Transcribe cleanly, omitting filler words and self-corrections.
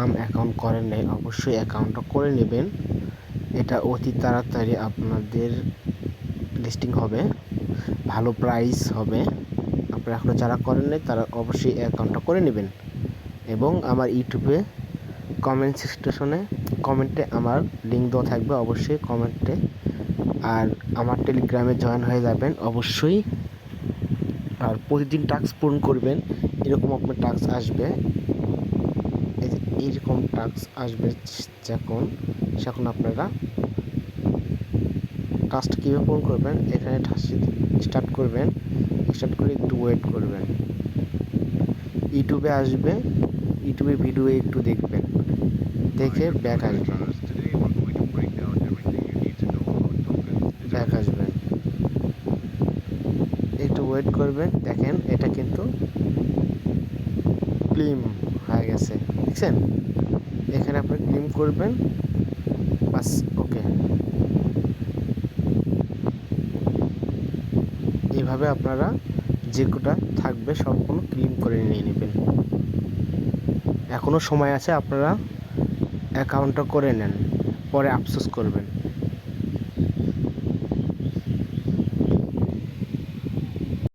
সালাম অ্যাকাউন্ট করেন নাই অবশ্যই অ্যাকাউন্টটা করে নেবেন। এটা অতি তাড়াতাড়ি আপনাদের লিস্টিং হবে, ভালো প্রাইস হবে। আপনারা এখনও যারা করেন নাই তারা অবশ্যই অ্যাকাউন্টটা করে নেবেন। এবং আমার ইউটিউবে কমেন্টে আমার লিঙ্ক দেওয়া থাকবে, অবশ্যই কমেন্টে। আর আমার টেলিগ্রামে জয়েন হয়ে যাবেন অবশ্যই। আর প্রতিদিন টাস্ক পূরণ করবেন, এরকম আপনার টাস্ক আসবে, এইরকম টাস্ক আসবে যখন আপনারা টাস্কটা কীভাবে পূরণ করবেন, এখানে স্টার্ট করে একটু ওয়েট করবেন। ইউটিউবে আসবে, ইউটিউবে ভিডিও একটু দেখবেন, দেখে ব্যাক আসবেন। একটু ওয়েট করবেন। দেখেন এটা কিন্তু ক্লেম হয়ে গেছে, দেখছেন? এখানে আপনি ক্লেম করবেন, বাস। ওকে, এইভাবে আপনারা যে কোটা থাকবে সম্পূর্ণ ক্লেম করে নিয়ে নেবেন। এখনও সময় আছে, আপনারা অ্যাকাউন্টটা করে নেন, পরে আফসোস করবেন।